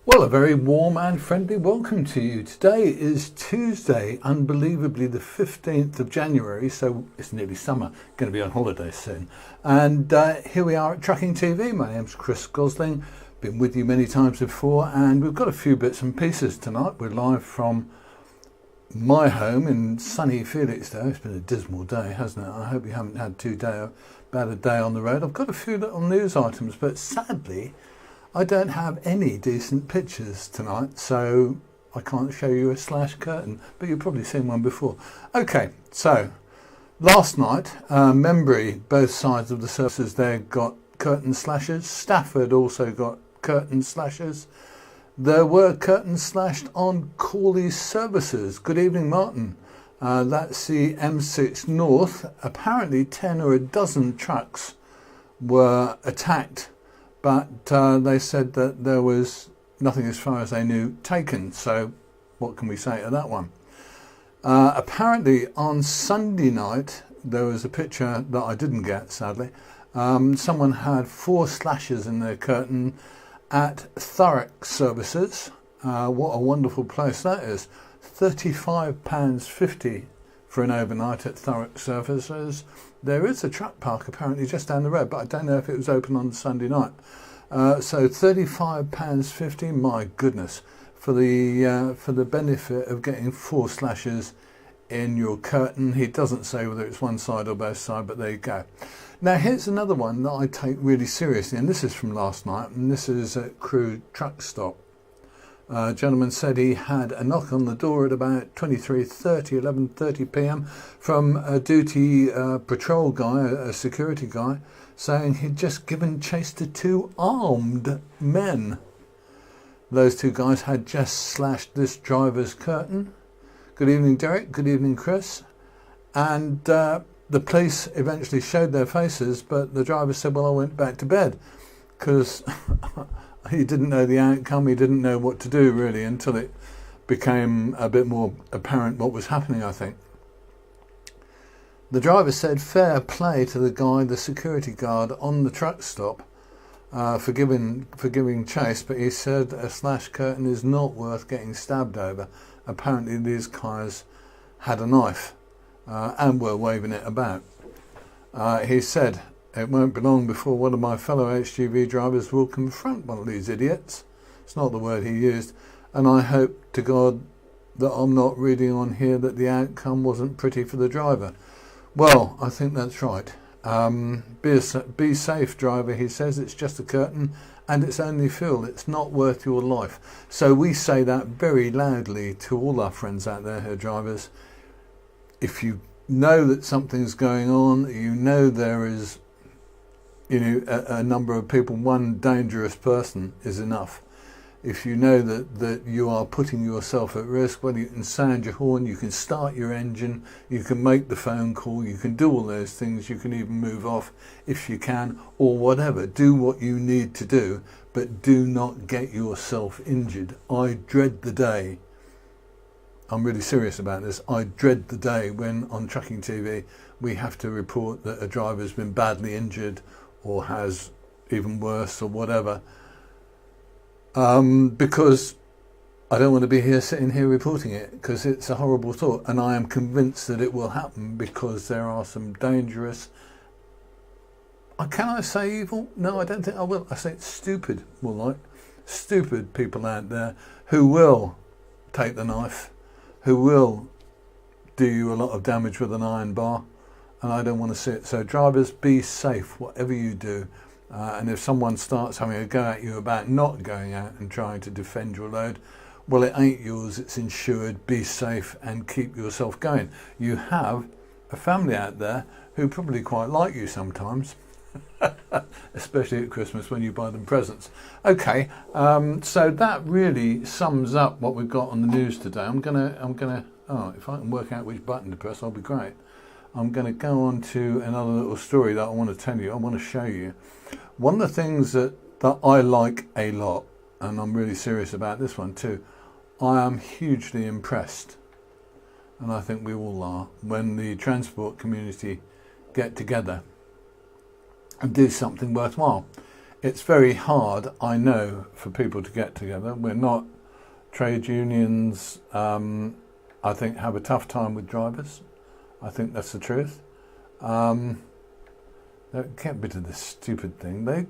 Well, a very warm and friendly welcome to you. Today is Tuesday, unbelievably the 15th of January, so it's nearly summer, going to be on holiday soon. And here we are at Trucking TV. My name's Chris Gosling, been with you many times before, and we've got a few bits and pieces tonight. We're live from my home in sunny Felixstowe. It's been a dismal day, hasn't it? I hope you haven't had about a day on the road. I've got a few little news items, but sadly, I don't have any decent pictures tonight, so I can't show you a slash curtain, but you've probably seen one before. Okay, so last night, Membury, both sides of the surfaces there got curtain slashes. Stafford also got curtain slashes. There were curtains slashed on Cawley services. Good evening, Martin. That's the M6 North. Apparently 10 or a dozen trucks were attacked, but they said that there was nothing, as far as they knew, taken. So what can we say to that one? Apparently on Sunday night, there was a picture that I didn't get, sadly. Someone had 4 slashes in their curtain at Thurrock Services. What a wonderful place that is. £35.50 for an overnight at Thurrock Services. There is a truck park apparently just down the road, but I don't know if it was open on Sunday night. So £35.50, my goodness, for the benefit of getting 4 slashes in your curtain. He doesn't say whether it's one side or both sides, but there you go. Now here's another one that I take really seriously, and this is from last night, and this is at Crewe Truck Stop. A gentleman said he had a knock on the door at about 11:30 p.m. from a duty patrol guy, a security guy, saying he'd just given chase to 2 armed men. Those 2 guys had just slashed this driver's curtain. Good evening, Derek. Good evening, Chris. And the police eventually showed their faces, but the driver said, well, I went back to bed, because he didn't know the outcome. He didn't know what to do, really, until it became a bit more apparent what was happening, I think. The driver said fair play to the guy, the security guard on the truck stop, for giving chase, but he said a slash curtain is not worth getting stabbed over. Apparently these guys had a knife and were waving it about. He said, it won't be long before one of my fellow HGV drivers will confront one of these idiots. It's not the word he used. And I hope to God that I'm not reading on here that the outcome wasn't pretty for the driver. Well, I think that's right. Be safe, driver, he says. It's just a curtain and it's only fuel. It's not worth your life. So we say that very loudly to all our friends out there who are drivers. If you know that something's going on, you know there is a number of people, one dangerous person is enough. If you know that you are putting yourself at risk, well, you can sound your horn, you can start your engine, you can make the phone call, you can do all those things, you can even move off if you can, or whatever. Do what you need to do, but do not get yourself injured. I dread the day, I'm really serious about this, I dread the day when on Trucking TV we have to report that a driver's been badly injured or has even worse or whatever, because I don't want to be here sitting here reporting it, because it's a horrible thought, and I am convinced that it will happen because there are some dangerous, can I say evil? No, I don't think I will. I say it's stupid, more like stupid people out there who will take the knife, who will do you a lot of damage with an iron bar, and I don't want to see it. So drivers, be safe whatever you do, and if someone starts having a go at you about not going out and trying to defend your load, well, it ain't yours, it's insured. Be safe and keep yourself going. You have a family out there who probably quite like you sometimes, especially at Christmas when you buy them presents. Okay, so that really sums up what we've got on the news today. I'm gonna if I can work out which button to press, I'll be great. I'm going to go on to another little story that I want to tell you. I want to show you one of the things that I like a lot, and I'm really serious about this one too. I am hugely impressed, and I think we all are, when the transport community get together and do something worthwhile. it's very hard, I know, for people to get together. We're not trade unions. I think have a tough time with drivers. I think that's the truth. Get rid of this stupid thing.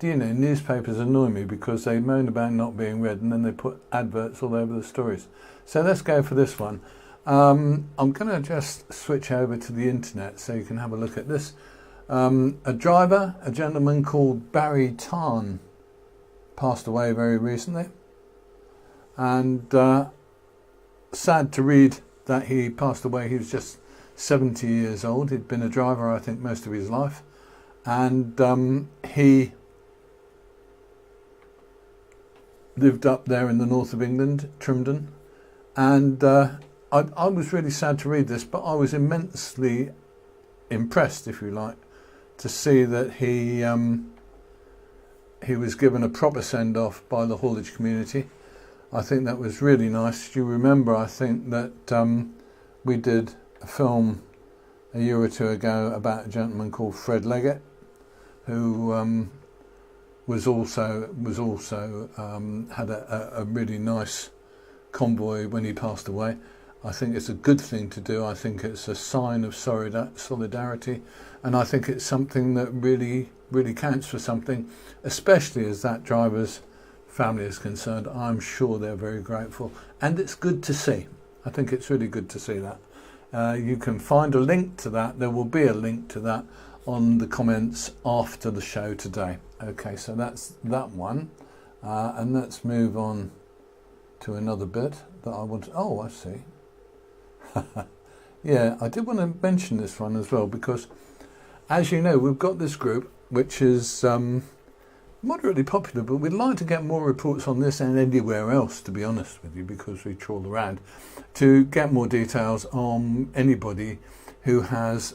Newspapers annoy me because they moan about not being read and then they put adverts all over the stories. So let's go for this one. I'm going to just switch over to the internet so you can have a look at this. A driver, a gentleman called Barry Tarn, passed away very recently. And sad to read that he passed away. He was just 70 years old. He'd been a driver, I think, most of his life. And he lived up there in the north of England, Trimdon. And I was really sad to read this, but I was immensely impressed, if you like, to see that he was given a proper send-off by the haulage community. I think that was really nice. You remember, I think, that we did a film a year or two ago about a gentleman called Fred Leggett, who was also had a really nice convoy when he passed away. I think it's a good thing to do. I think it's a sign of solidarity, and I think it's something that really counts for something, especially as that driver's family is concerned. I'm sure they're very grateful, and it's good to see. I think it's really good to see that. You can find a link to that. There will be a link to that on the comments after the show today. Okay, so that's that one, and let's move on to another bit that I want. Oh, I see. Yeah, I did want to mention this one as well because, as you know, we've got this group which is moderately popular, but we'd like to get more reports on this and anywhere else, to be honest with you, because we trawl around to get more details on anybody who has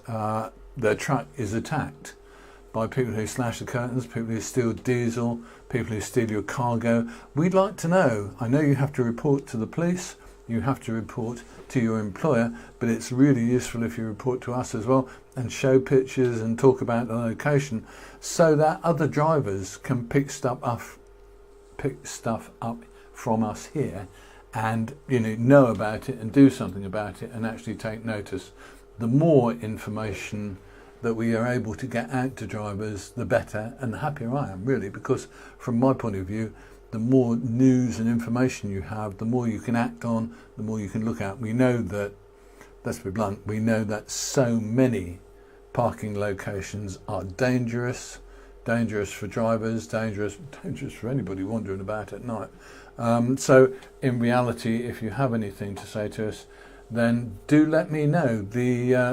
their truck is attacked by people who slash the curtains, people who steal diesel, people who steal your cargo. We'd like to know. I know you have to report to the police, you have to report to your employer, but it's really useful if you report to us as well and show pictures and talk about the location so that other drivers can pick stuff up from us here and know about it and do something about it and actually take notice. The more information that we are able to get out to drivers, the better, and the happier I am, really, because from my point of view, the more news and information you have, the more you can act on, the more you can look at. We know that, let's be blunt, we know that so many parking locations are dangerous for drivers, dangerous for anybody wandering about at night. So in reality, if you have anything to say to us, then do let me know.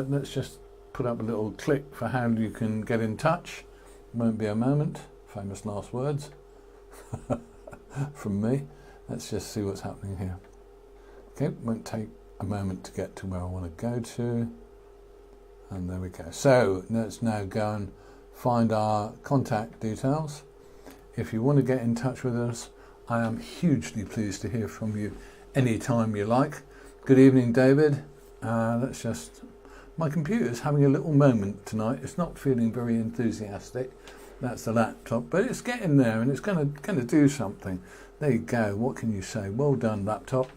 Let's just put up a little click for how you can get in touch. Won't be a moment. Famous last words from me. Let's just see what's happening here. Okay, won't take a moment to get to where I want to go to. And there we go. So let's now go and find our contact details. If you want to get in touch with us, I am hugely pleased to hear from you anytime you like. Good evening, David. My computer's having a little moment tonight. It's not feeling very enthusiastic. That's the laptop, but it's getting there and it's going to do something. There you go. What can you say? Well done, laptop.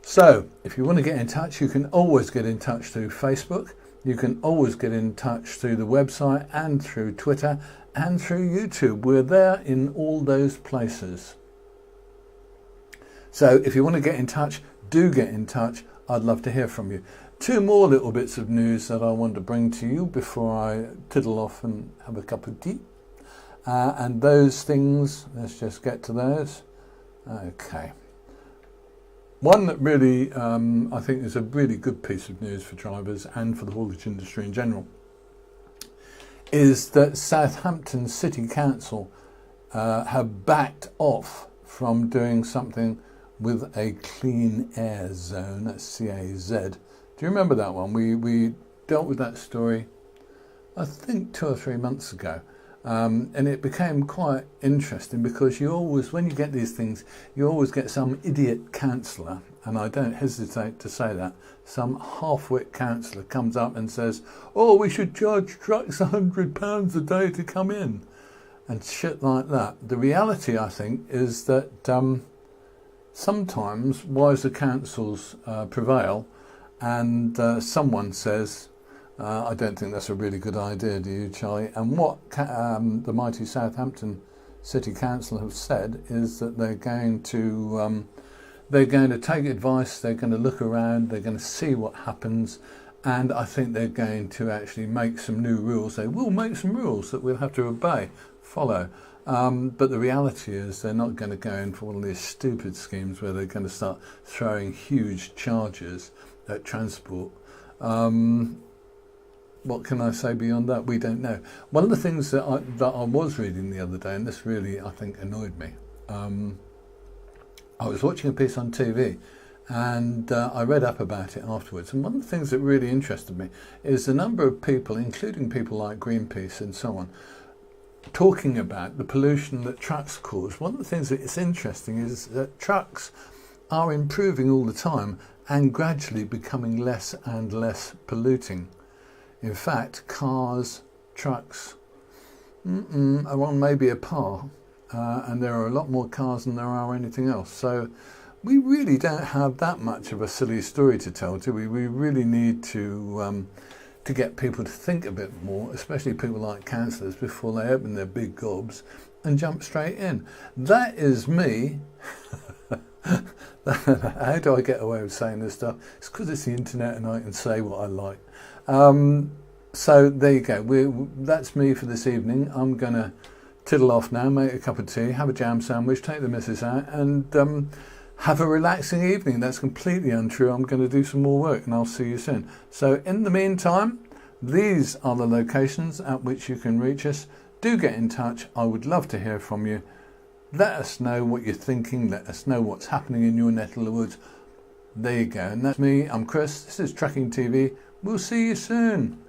So if you want to get in touch, you can always get in touch through Facebook. You can always get in touch through the website and through Twitter and through YouTube. We're there in all those places. So if you want to get in touch, do get in touch. I'd love to hear from you. Two more little bits of news that I want to bring to you before I tiddle off and have a cup of tea. And those things, let's just get to those. Okay. One that really, I think is a really good piece of news for drivers and for the haulage industry in general is that Southampton City Council have backed off from doing something with a clean air zone, that's CAZ. Do you remember that one? We dealt with that story, I think 2 or 3 months ago. And it became quite interesting because you always, when you get these things, you always get some idiot councillor, and I don't hesitate to say that, some half-wit councillor comes up and says, oh, we should charge trucks £100 a day to come in. and shit like that. The reality, I think, is that sometimes wiser counsels prevail, and someone says, I don't think that's a really good idea, do you, Charlie? And what the mighty Southampton City Council have said is that they're going to take advice, they're going to look around, they're going to see what happens, and I think they're going to actually make some new rules. They will make some rules that we'll have to obey, follow. But the reality is they're not going to go in for one of these stupid schemes where they're going to start throwing huge charges at transport. What can I say beyond that? We don't know. One of the things that I was reading the other day, and this really, I think, annoyed me. I was watching a piece on TV, and I read up about it afterwards. And one of the things that really interested me is the number of people, including people like Greenpeace and so on, talking about the pollution that trucks cause. One of the things that is interesting is that trucks are improving all the time and gradually becoming less and less polluting. In fact, cars, trucks are on maybe a par, and there are a lot more cars than there are anything else. So we really don't have that much of a silly story to tell, do we? We really need to get people to think a bit more, especially people like councillors, before they open their big gobs and jump straight in. That is me. How do I get away with saying this stuff? It's because it's the internet and I can say what I like. So there you go. That's me for this evening. I'm going to tiddle off now, make a cup of tea, have a jam sandwich, take the missus out, and have a relaxing evening. That's completely untrue. I'm going to do some more work, and I'll see you soon. So in the meantime, these are the locations at which you can reach us. Do get in touch. I would love to hear from you. Let us know what you're thinking. Let us know what's happening in your neck of the woods. There you go. And that's me. I'm Chris. This is Trucking TV. We'll see you soon.